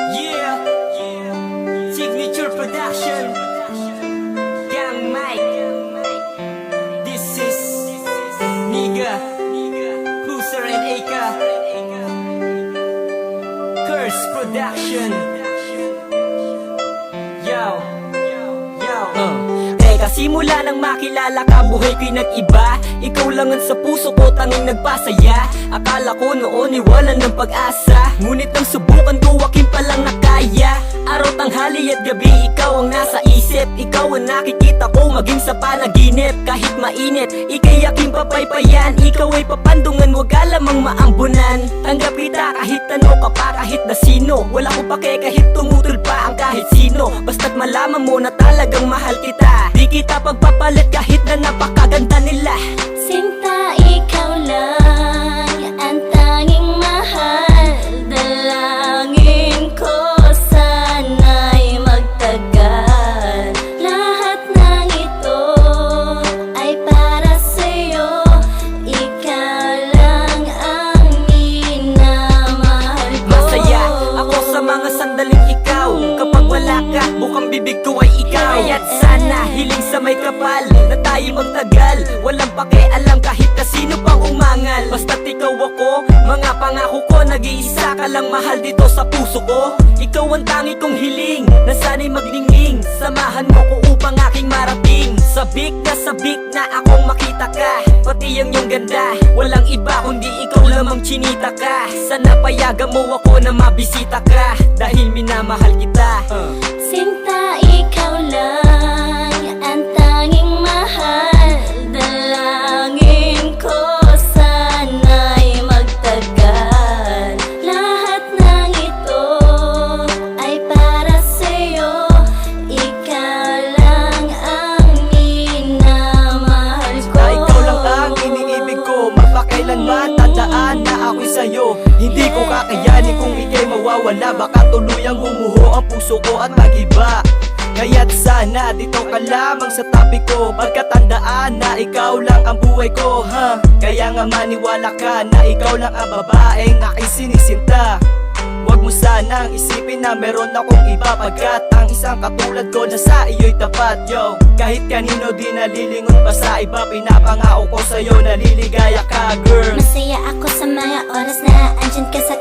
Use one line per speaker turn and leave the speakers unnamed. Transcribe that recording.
Yeah, Signature Production, Gang Mike. This is Niga, Cruiser and Aka, Curse Production. Teka, simula nang makilala ka, buhay ko'y nag-iba. Ikaw lang ang sa puso ko, tanging nagpasaya. Akala ko noon ay wala ng pag-asa, ngunit nang subukan ko, akin palang nakaya. Araw, tanghali at gabi, ikaw ang nasa isip. Ikaw ang nakikita ko maging sa panaginip. Kahit mainit, ika'y aking papaypayan. Ikaw ay papandungan, wag ka lamang maambunan. Tanggap kita kahit ano ka pa, kahit na sino. Wala ko pake kahit tumutol pa ang kahit sino. Basta't malaman mo na talagang mahal kita. Di kita pagpapalit kahit na napakaganda nila.
Sinta, ikaw lang ang tanging mahal. Dalangin ko sana'y magtagal. Lahat ng ito ay para sa'yo. Ikaw lang ang minamahal ko.
Masaya ako sa mga sandaling ikaw. Kapag wala ka, bukang bibig ko ay ikaw. Kaya't sana hiling sa may kapal na tayo magtagal. Walang pakialam kahit na sino pang umangal. Basta't ikaw ako, mga pangako ko, nag-iisa ka lang mahal dito sa puso ko. Ikaw ang tangi kong hiling, na sana'y magningning. Samahan mo ko upang aking marating. Sabik na akong makita ka, pati ang iyong ganda. Walang iba kundi ikaw lamang chinita ka. Sana payagan mo ako na mabisita ka, dahil minamahal kita.
Sinta, ikaw lang ang tanging mahal. Dalangin ko sana'y magtagal. Lahat ng ito ay para sa'yo. Ikaw lang ang minamahal ko.
Na ikaw lang ang iniibig ko, mapakailanman tandaan na ako'y sa'yo. Hindi ko kakayanin kung ika'y mawawala. Baka tuluyang gumuho ang puso ko at mag-iba. Kaya't sana dito ka lamang sa tabi ko, pagkatandaan na ikaw lang ang buhay ko, ha? Kaya nga maniwala ka na ikaw lang ang babaeng aking sinisinta. Huwag mo sanang isipin na meron akong iba, pagkat ang isang katulad ko na sa iyo'y tapat, yo. Kahit kanino di nalilingon pa sa iba, pinapangako ko sa'yo naliligaya ka, girl.
Masaya ako sa mga oras na andyan ka sa